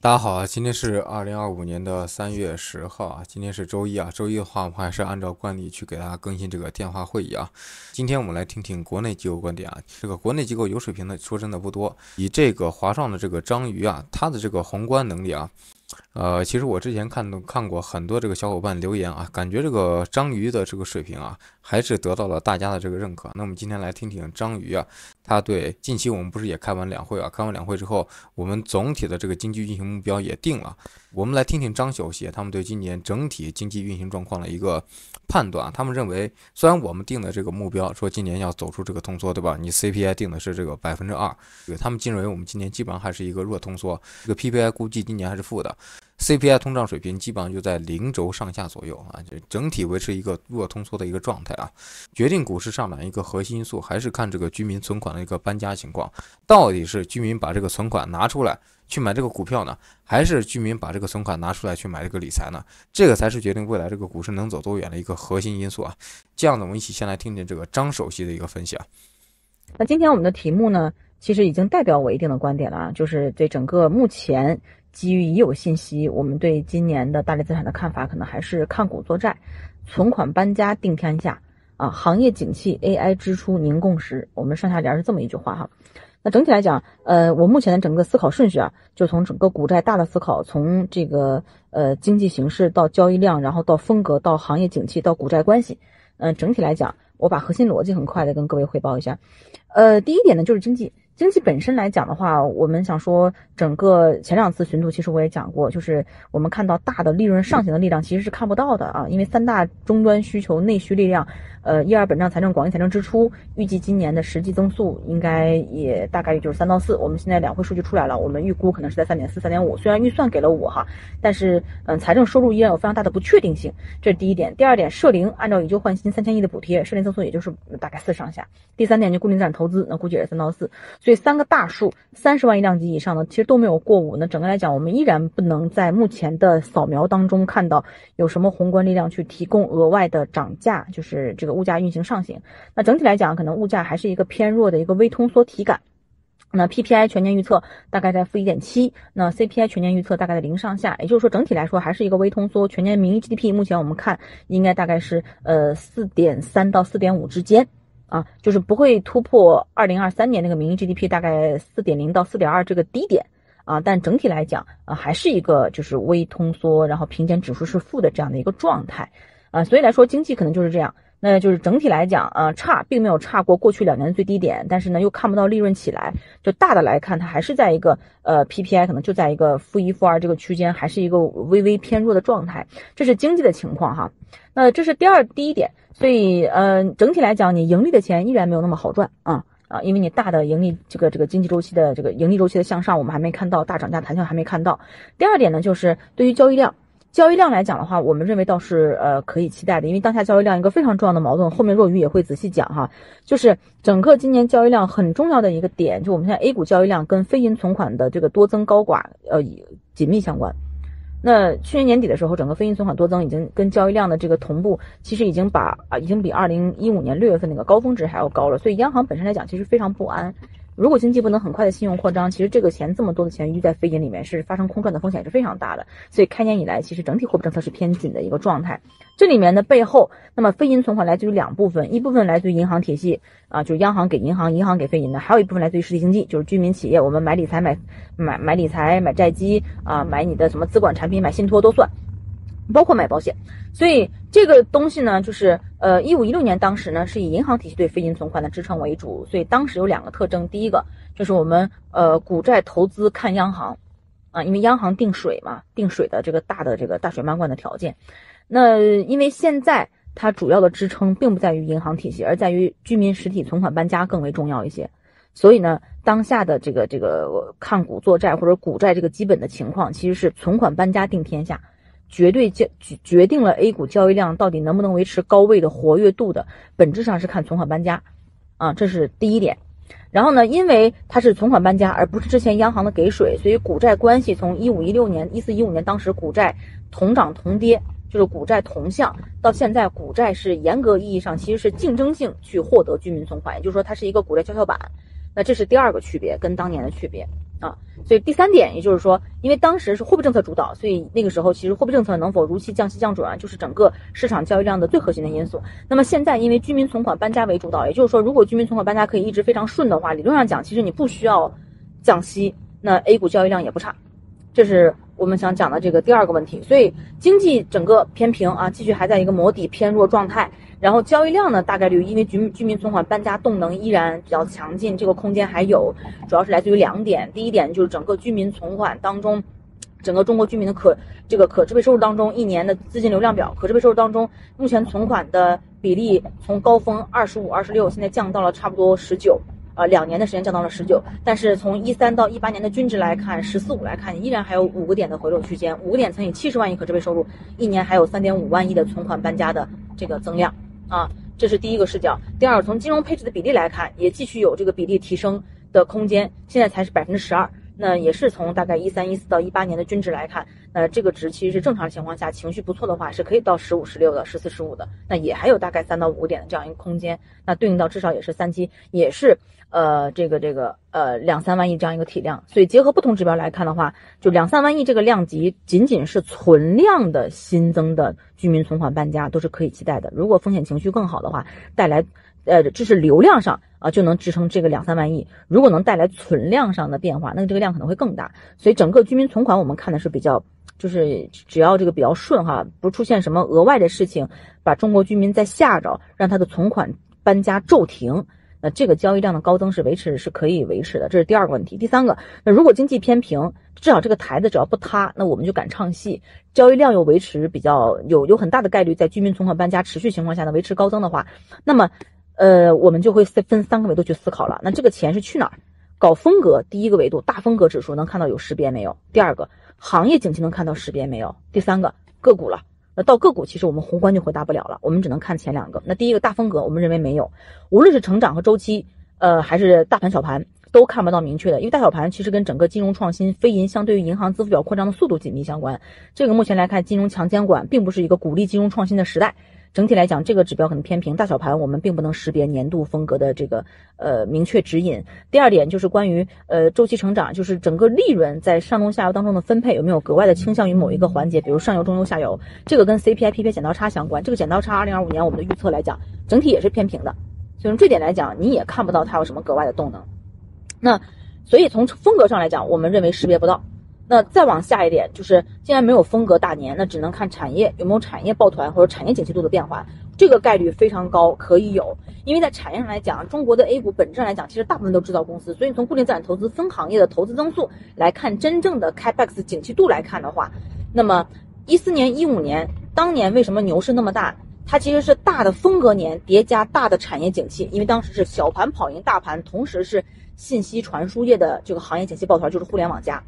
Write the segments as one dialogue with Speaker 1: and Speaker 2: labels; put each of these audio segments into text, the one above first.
Speaker 1: 大家好啊，今天是2025年的3月10号啊，今天是周一啊。周一的话，我们还是按照惯例去给大家更新这个电话会议啊。今天我们来听听国内机构观点啊。这个国内机构有水平的，说真的不多。以这个华创的这个张瑜啊，他的这个宏观能力啊，其实我之前看过很多这个小伙伴留言啊，感觉这个张瑜的这个水平啊，还是得到了大家的这个认可。那我们今天来听听张瑜啊，他对近期我们不是也开完两会啊，开完两会之后，我们总体的这个经济运行目标也定了。我们来听听张小协他们对今年整体经济运行状况的一个判断。他们认为，虽然我们定的这个目标说今年要走出这个通缩，对吧？你 CPI 定的是这个2%，他们认为我们今年基本上还是一个弱通缩，这个 PPI 估计今年还是负的。CPI 通胀水平基本上就在0轴上下左右啊，就整体维持一个弱通缩的一个状态啊。决定股市上涨一个核心因素还是看这个居民存款的一个搬家情况，到底是居民把这个存款拿出来去买这个股票呢，还是居民把这个存款拿出来去买这个理财呢？这个才是决定未来这个股市能走多远的一个核心因素啊。这样呢，我们一起先来听听这个张首席的一个分析啊。
Speaker 2: 那今天我们的题目呢，其实已经代表我一定的观点了啊，就是对整个目前基于已有信息，我们对今年的大类资产的看法，可能还是看股做债，存款搬家定天下啊，行业景气 AI 支出凝共识，我们上下联是这么一句话哈。那整体来讲，我目前的整个思考顺序啊，就从整个股债大的思考，从这个经济形势到交易量，然后到风格，到行业景气，到股债关系，整体来讲，我把核心逻辑很快的跟各位汇报一下。第一点呢，就是经济。经济本身来讲的话，我们想说，整个前两次巡图其实我也讲过，就是我们看到大的利润上行的力量其实是看不到的啊，因为三大终端需求内需力量，一二本账财政、广义财政支出，预计今年的实际增速应该也大概就是3到4。我们现在两会数据出来了，我们预估可能是在3.4、3.5，虽然预算给了5哈，但是财政收入依然有非常大的不确定性，这是第一点。第二点，社零按照以旧换新3000亿的补贴，社零增速也就是大概4上下。第三点就固定资产投资，那估计也是3到4。所以3个大数30万亿量级以上的其实都没有过5，那整个来讲我们依然不能在目前的扫描当中看到有什么宏观力量去提供额外的涨价，就是这个物价运行上行。那整体来讲可能物价还是一个偏弱的一个微通缩体感。那 PPI 全年预测大概在-1.7，那 CPI 全年预测大概在0上下，也就是说整体来说还是一个微通缩，全年名义 GDP 目前我们看应该大概是4.3到4.5之间。啊，就是不会突破2023年那个名义 GDP 大概4.0到4.2这个低点啊，但整体来讲还是一个就是微通缩，然后平减指数是负的这样的一个状态啊，所以来说经济可能就是这样。那就是整体来讲差并没有差过过去2年的最低点，但是呢又看不到利润起来，就大的来看它还是在一个PPI 可能就在一个-1、-2这个区间，还是一个微微偏弱的状态，这是经济的情况哈。那这是第一点，所以整体来讲你盈利的钱依然没有那么好赚啊，因为你大的盈利这个经济周期的这个盈利周期的向上我们还没看到，大涨价弹性还没看到。第二点呢，就是对于交易量来讲的话，我们认为倒是可以期待的，因为当下交易量一个非常重要的矛盾，后面若愚也会仔细讲哈，就是整个今年交易量很重要的一个点，就我们现在 A 股交易量跟非银存款的这个多增高寡紧密相关。那去年年底的时候，整个非银存款多增已经跟交易量的这个同步，其实已经比2015年6月份那个高峰值还要高了，所以央行本身来讲其实非常不安。如果经济不能很快的信用扩张，其实这个钱这么多的钱淤在非银里面是发生空转的风险是非常大的，所以开年以来其实整体货币政策是偏紧的一个状态。这里面的背后，那么非银存款来自于2部分，一部分来自于银行体系啊，就是央行给银行，银行给非银的，还有一部分来自于实体经济，就是居民企业，我们买理财买理财买债基啊，买你的什么资管产品买信托都算，包括买保险。所以这个东西呢，就是15、16年当时呢是以银行体系对非银存款的支撑为主，所以当时有2个特征，第一个就是我们股债投资看央行啊，因为央行定水嘛，定水的这个大水漫灌的条件。那因为现在它主要的支撑并不在于银行体系，而在于居民实体存款搬家更为重要一些。所以呢，当下的这个看股做债或者股债这个基本的情况，其实是存款搬家定天下。绝对决定了 A 股交易量到底能不能维持高位的活跃度的，本质上是看存款搬家啊，这是第一点。然后呢，因为它是存款搬家而不是之前央行的给水，所以股债关系从15、16年、14、15年当时股债同涨同跌，就是股债同向，到现在股债是严格意义上其实是竞争性去获得居民存款，也就是说它是一个股债跷跷板。那这是第二个区别，跟当年的区别。啊。所以第三点，也就是说，因为当时是货币政策主导，所以那个时候其实货币政策能否如期降息降准啊，就是整个市场交易量的最核心的因素。那么现在因为居民存款搬家为主导，也就是说，如果居民存款搬家可以一直非常顺的话，理论上讲，其实你不需要降息，那 A 股交易量也不差。这是我们想讲的这个第二个问题。所以经济整个偏平啊，继续还在一个磨底偏弱状态。然后交易量呢，大概率因为居民存款搬家动能依然比较强劲，这个空间还有，主要是来自于2点。第一点就是整个居民存款当中，整个中国居民的可支配收入当中，一年的资金流量表，可支配收入当中，目前存款的比例从高峰25、26，现在降到了差不多19。2年的时间降到了19，但是从13到18年的均值来看，14、15来看，依然还有5个点的回落区间，5个点乘以70万亿可支配收入，一年还有3.5万亿的存款搬家的这个增量啊，这是第一个视角。第二，从金融配置的比例来看，也继续有这个比例提升的空间，现在才是12%。那也是从大概13、14到18年的均值来看，这个值其实是正常情况下，情绪不错的话是可以到15、16的、14、15的，那也还有大概3到5个点的这样一个空间，那对应到至少也是3期，也是2、3万亿这样一个体量。所以结合不同指标来看的话，就2、3万亿这个量级，仅仅是存量的新增的居民存款搬家都是可以期待的。如果风险情绪更好的话，带来这是流量上啊就能支撑这个2、3万亿。如果能带来存量上的变化，那这个量可能会更大。所以整个居民存款我们看的是比较，就是只要这个比较顺哈，不出现什么额外的事情，把中国居民再吓着，让他的存款搬家骤停，那这个交易量的高增是可以维持的，这是第二个问题。第三个，那如果经济偏平，至少这个台子只要不塌，那我们就敢唱戏，交易量又维持比较有很大的概率在居民存款搬家持续情况下呢维持高增的话，那么我们就会分3个维度去思考了。那这个钱是去哪儿？搞风格，第一个维度大风格指数能看到有识别没有？第二个，行业景气能看到识别没有？第三个，个股了。那到个股其实我们宏观就回答不了了，我们只能看前2个。那第一个大风格我们认为没有，无论是成长和周期还是大盘小盘都看不到明确的，因为大小盘其实跟整个金融创新非银相对于银行支付表扩张的速度紧密相关。这个目前来看，金融强监管并不是一个鼓励金融创新的时代。整体来讲，这个指标可能偏平，大小盘我们并不能识别年度风格的这个明确指引。第二点就是关于周期成长，就是整个利润在上中下游当中的分配有没有格外的倾向于某一个环节，比如上游、中游、下游，这个跟 CPI、PPI 剪刀差相关。这个剪刀差2025年我们的预测来讲，整体也是偏平的，所以从这点来讲，你也看不到它有什么格外的动能。那所以从风格上来讲，我们认为识别不到。那再往下一点，就是既然没有风格大年，那只能看产业有没有产业抱团或者产业景气度的变化，这个概率非常高，可以有。因为在产业上来讲，中国的 A 股本质上来讲，其实大部分都制造公司，所以从固定资产投资分行业的投资增速来看，真正的 Capex 景气度来看的话，那么14年、15年当年为什么牛市那么大？它其实是大的风格年叠加大的产业景气，因为当时是小盘跑赢大盘，同时是信息传输业的这个行业景气抱团，就是互联网加。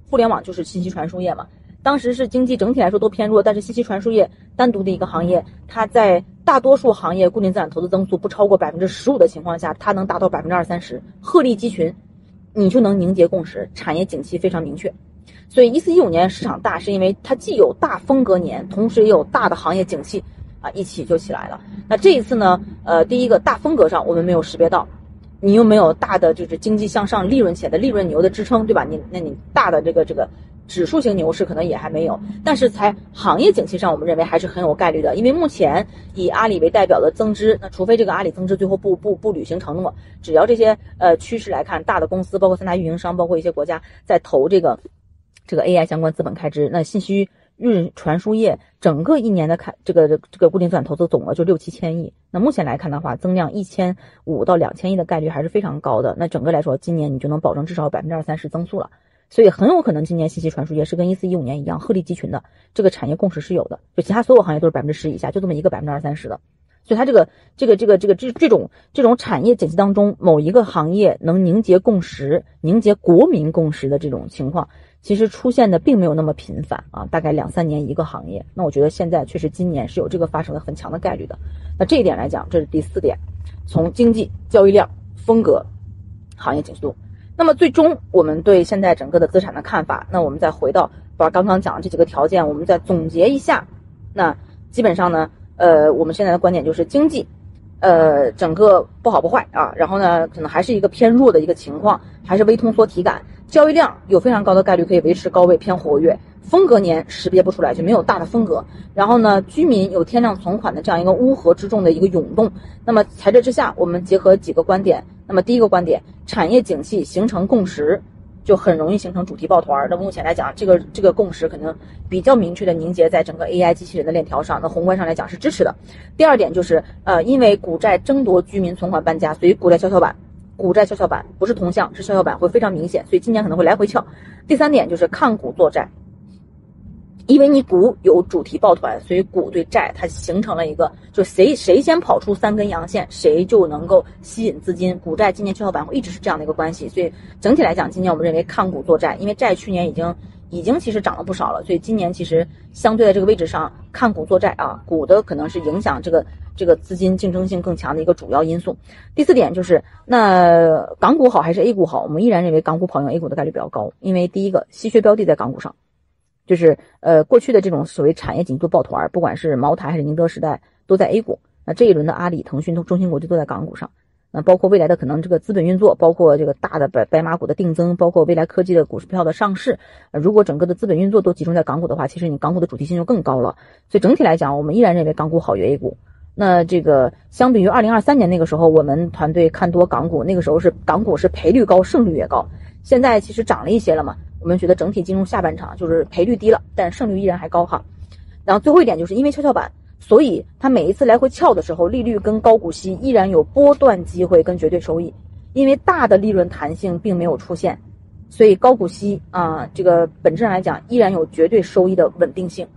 Speaker 2: 互联网就是信息传输业嘛，当时是经济整体来说都偏弱，但是信息传输业单独的一个行业，它在大多数行业固定资产投资增速不超过15%的情况下，它能达到20%、30%，鹤立鸡群，你就能凝结共识，产业景气非常明确。所以14、15年市场大，是因为它既有大风格年，同时也有大的行业景气啊，一起就起来了。那这一次呢，第一个大风格上我们没有识别到。你又没有大的就是经济向上利润起来的利润牛的支撑，对吧？你大的这个指数型牛市可能也还没有，但是在行业景气上，我们认为还是很有概率的。因为目前以阿里为代表的增资，那除非这个阿里增资最后不履行承诺，只要这些趋势来看，大的公司包括3大运营商，包括一些国家在投这个 AI 相关资本开支，那信息运传输业整个一年的这个固定资产投资总额就6、7千亿。那目前来看的话，增量1500到2000亿的概率还是非常高的。那整个来说，今年你就能保证至少有20%、30%增速了。所以很有可能今年信息传输业是跟14、15年一样鹤立鸡群的，这个产业共识是有的。就其他所有行业都是10%以下，就这么一个20%、30%的。所以它这种产业景气当中，某一个行业能凝结共识、凝结国民共识的这种情况，其实出现的并没有那么频繁啊，大概2、3年一个行业。那我觉得现在确实今年是有这个发生的很强的概率的。那这一点来讲，这是第4点，从经济、交易量、风格、行业景气度。那么最终我们对现在整个的资产的看法，那我们再回到把刚刚讲的这几个条件，我们再总结一下。那基本上呢，我们现在的观点就是经济整个不好不坏啊，然后呢，可能还是一个偏弱的一个情况，还是微通缩体感，交易量有非常高的概率可以维持高位偏活跃，风格年识别不出来，就没有大的风格。然后呢，居民有天量存款的这样一个乌合之众的一个涌动。那么在这之下，我们结合几个观点。那么第一个观点，产业景气形成共识，就很容易形成主题抱团。那目前来讲，这个共识可能比较明确的凝结在整个 AI 机器人的链条上。那宏观上来讲是支持的。第二点就是因为股债争夺居民存款搬家，所以股债跷跷板不是同向，是跷跷板会非常明显，所以今年可能会来回翘。第三点就是看股做债。因为你股有主题抱团，所以股对债它形成了一个，就谁先跑出3根阳线，谁就能够吸引资金。股债今年跷跷板会一直是这样的一个关系，所以整体来讲，今年我们认为看股做债，因为债去年已经其实涨了不少了，所以今年其实相对在这个位置上看股做债啊，股的可能是影响这个资金竞争性更强的一个主要因素。第四点就是，那港股好还是 A 股好？我们依然认为港股跑赢 A 股的概率比较高，因为第一个稀缺标的在港股上。就是过去的这种所谓产业景气度抱团，不管是茅台还是宁德时代都在 A 股，那这一轮的阿里、腾讯、中芯国际都在港股上，那包括未来的可能这个资本运作，包括这个大的白马股的定增，包括未来科技的股市票的上市，如果整个的资本运作都集中在港股的话，其实你港股的主题性就更高了。所以整体来讲，我们依然认为港股好于 A 股。那这个相比于2023年那个时候，我们团队看多港股，那个时候是港股是赔率高，胜率也高，现在其实涨了一些了嘛。我们觉得整体进入下半场就是赔率低了，但胜率依然还高哈。然后最后一点就是因为跷跷板，所以它每一次来回翘的时候，利率跟高股息依然有波段机会跟绝对收益，因为大的利润弹性并没有出现，所以高股息这个本质上来讲依然有绝对收益的稳定性。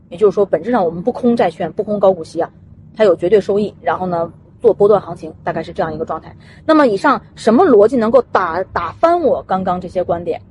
Speaker 2: 也就是说，本质上我们不空债券，不空高股息啊，它有绝对收益，然后呢做波段行情，大概是这样一个状态。那么以上什么逻辑能够打翻我刚刚这些观点？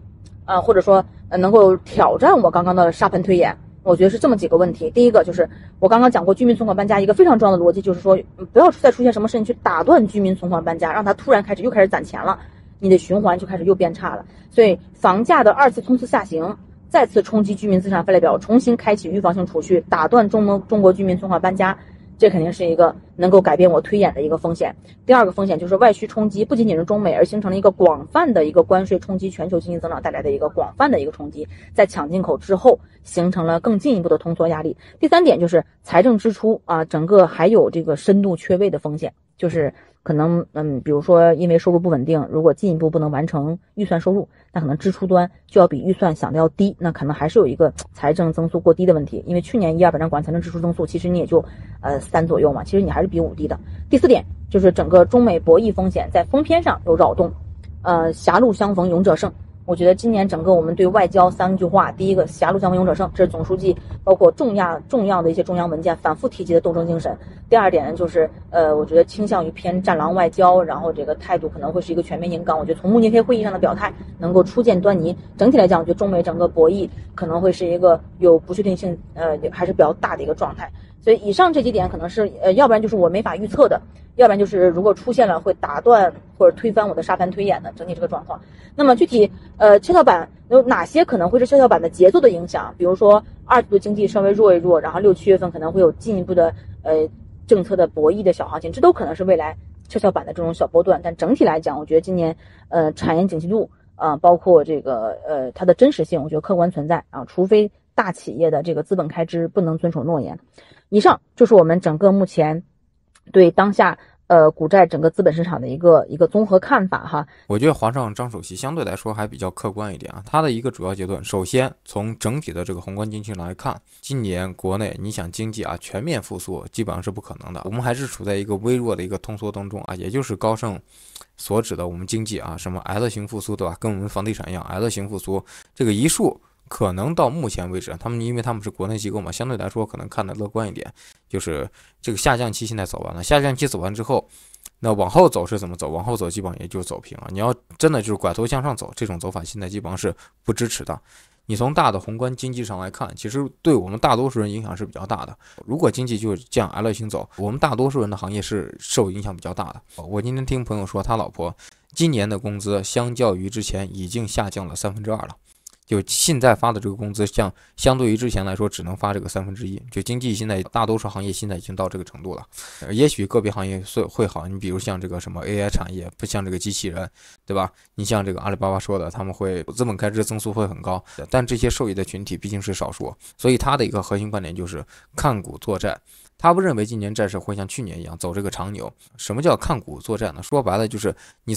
Speaker 2: 或者说能够挑战我刚刚的沙盘推演，我觉得是这么几个问题。第一个就是我刚刚讲过居民存款搬家一个非常重要的逻辑，就是说不要再出现什么事情去打断居民存款搬家，让它突然又开始攒钱了，你的循环就开始又变差了。所以房价的2次冲刺下行，再次冲击居民资产负债表，重新开启预防性储蓄，打断中国居民存款搬家，这肯定是一个能够改变我推演的一个风险。第二个风险就是外需冲击，不仅仅是中美，而形成了一个广泛的一个关税冲击全球经济增长带来的一个广泛的一个冲击，在抢进口之后形成了更进一步的通缩压力。第三点就是财政支出整个还有这个深度缺位的风险，就是可能比如说因为收入不稳定，如果进一步不能完成预算收入，那可能支出端就要比预算想的要低，那可能还是有一个财政增速过低的问题。因为去年1、2百管财政支出增速其实你也就3左右嘛，其实你还是比5低的。第四点就是整个中美博弈风险在风偏上有扰动，狭路相逢勇者胜。我觉得今年整个我们对外交3句话，第一个狭路相逢勇者胜，这是总书记包括重要的一些中央文件反复提及的斗争精神。第二点呢，就是我觉得倾向于偏战狼外交，然后这个态度可能会是一个全面硬刚。我觉得从慕尼黑会议上的表态能够初见端倪。整体来讲，我觉得中美整个博弈可能会是一个有不确定性还是比较大的一个状态。所以以上这几点可能是要不然就是我没法预测的，要不然就是如果出现了会打断或者推翻我的沙盘推演的整体这个状况。那么具体跷跷板有哪些可能会是跷跷板的节奏的影响？比如说2季度经济稍微弱一弱，然后6、7月份可能会有进一步的政策的博弈的小行情，这都可能是未来跷跷板的这种小波段。但整体来讲，我觉得今年产业景气度包括这个它的真实性，我觉得客观存在除非大企业的这个资本开支不能遵守诺言。以上就是我们整个目前对当下股债整个资本市场的一个综合看法哈。
Speaker 1: 我觉得皇上张首席相对来说还比较客观一点他的一个主要结论，首先从整体的这个宏观经济来看，今年国内你想经济全面复苏基本上是不可能的，我们还是处在一个微弱的一个通缩当中也就是高盛所指的我们经济什么 S 型复苏，对吧？跟我们房地产一样 S 型复苏，这个一数可能到目前为止因为他们是国内机构嘛，相对来说可能看得乐观一点，就是这个下降期现在走完了，下降期走完之后，那往后走是怎么走？往后走基本上也就走平你要真的就是拐头向上走，这种走法现在基本上是不支持的。你从大的宏观经济上来看，其实对我们大多数人影响是比较大的。如果经济就是这样 L 型走，我们大多数人的行业是受影响比较大的。我今天听朋友说，他老婆今年的工资相较于之前已经下降了2/3了。就现在发的这个工资相对于之前来说只能发这个1/3，就经济现在大多数行业现在已经到这个程度了。也许个别行业会好，你比如像这个什么 AI 产业，不像这个机器人，对吧？你像这个阿里巴巴说的，他们会资本开支增速会很高，但这些受益的群体毕竟是少数，所以他的一个核心观点就是看股做债。他不认为今年债市会像去年一样走这个长牛。什么叫看股做债呢？说白了就是你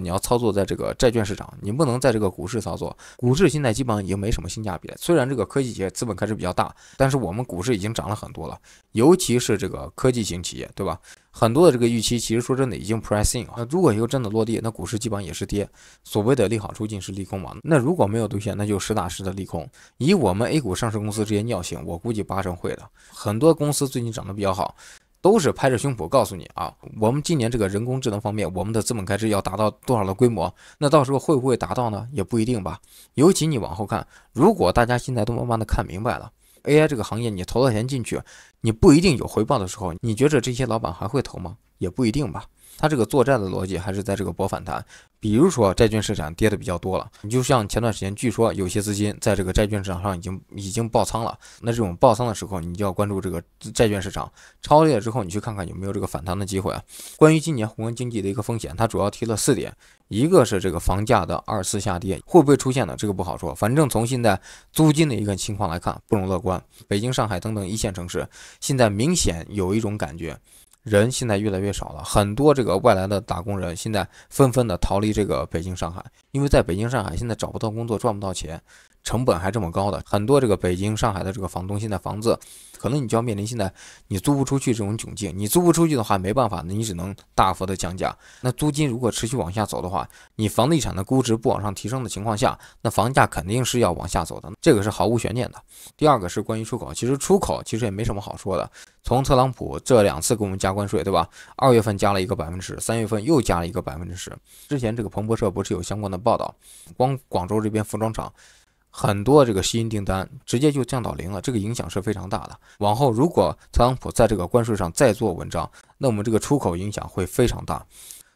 Speaker 1: 要操作在这个债券市场，你不能在这个股市操作。股市现在基本上已经没什么性价比了。虽然这个科技企业资本开支比较大，但是我们股市已经涨了很多了，尤其是这个科技型企业，对吧？很多的这个预期其实说真的已经 pricing 了。如果以后真的落地，那股市基本上也是跌。所谓的利好出尽是利空嘛？那如果没有兑现，那就实打实的利空。以我们 A 股上市公司这些尿性，我估计80%会的。很多公司最近涨得比较好，都是拍着胸脯告诉你啊，我们今年这个人工智能方面，我们的资本开支要达到多少的规模？那到时候会不会达到呢？也不一定吧。尤其你往后看，如果大家现在都慢慢的看明白了。AI 这个行业，你投了钱进去，你不一定有回报的时候，你觉着这些老板还会投吗？也不一定吧。他这个作债的逻辑还是在这个博反弹。比如说债券市场跌的比较多了，你就像前段时间据说有些资金在这个债券市场上已经爆仓了，那这种爆仓的时候，你就要关注这个债券市场超跌了之后，你去看看有没有这个反弹的机会啊。关于今年宏观经济的一个风险，它主要提了4点，一个是这个房价的2次下跌会不会出现呢？这个不好说，反正从现在租金的一个情况来看，不容乐观。北京、上海等等一线城市现在明显有一种感觉。人现在越来越少了，很多这个外来的打工人现在纷纷的逃离这个北京、上海，因为在北京、上海现在找不到工作，赚不到钱，成本还这么高的，很多这个北京、上海的这个房东现在房子，可能你就要面临现在你租不出去这种窘境，你租不出去的话没办法，你只能大幅的降价。那租金如果持续往下走的话，你房地产的估值不往上提升的情况下，那房价肯定是要往下走的，这个是毫无悬念的。第二个是关于出口，其实出口也没什么好说的。从特朗普这2次给我们加关税，对吧？2月份加了一个10%，3月份又加了一个10%。之前这个彭博社不是有相关的报道，光广州这边服装厂很多这个试音订单直接就降到0了，这个影响是非常大的。往后如果特朗普在这个关税上再做文章，那我们这个出口影响会非常大。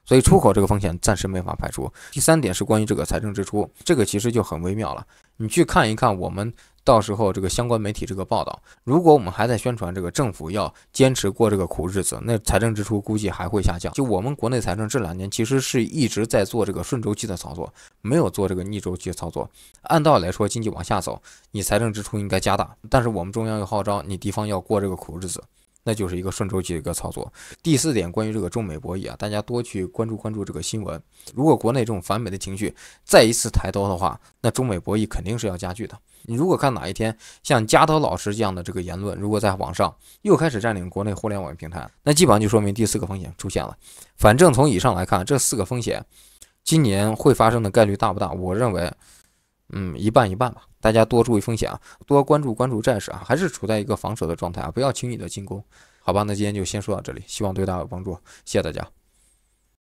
Speaker 1: 所以出口这个风险暂时没法排除。第3点是关于这个财政支出，这个其实就很微妙了。你去看一看我们到时候这个相关媒体这个报道，如果我们还在宣传这个政府要坚持过这个苦日子，那财政支出估计还会下降。就我们国内财政这2年其实是一直在做这个顺周期的操作，没有做这个逆周期的操作。按道理来说，经济往下走，你财政支出应该加大，但是我们中央又号召你地方要过这个苦日子，那就是一个顺周期的一个操作。第4点，关于这个中美博弈啊，大家多去关注这个新闻。如果国内这种反美的情绪再一次抬头的话，那中美博弈肯定是要加剧的。你如果看哪一天像加德老师这样的这个言论，如果在网上又开始占领国内互联网平台，那基本上就说明第4个风险出现了。反正从以上来看，这4个风险今年会发生的概率大不大？我认为一半一半吧。大家多注意风险啊，多关注债市啊，还是处在一个防守的状态啊，不要轻易的进攻。好吧，那今天就先说到这里，希望对大家有帮助，谢谢大家。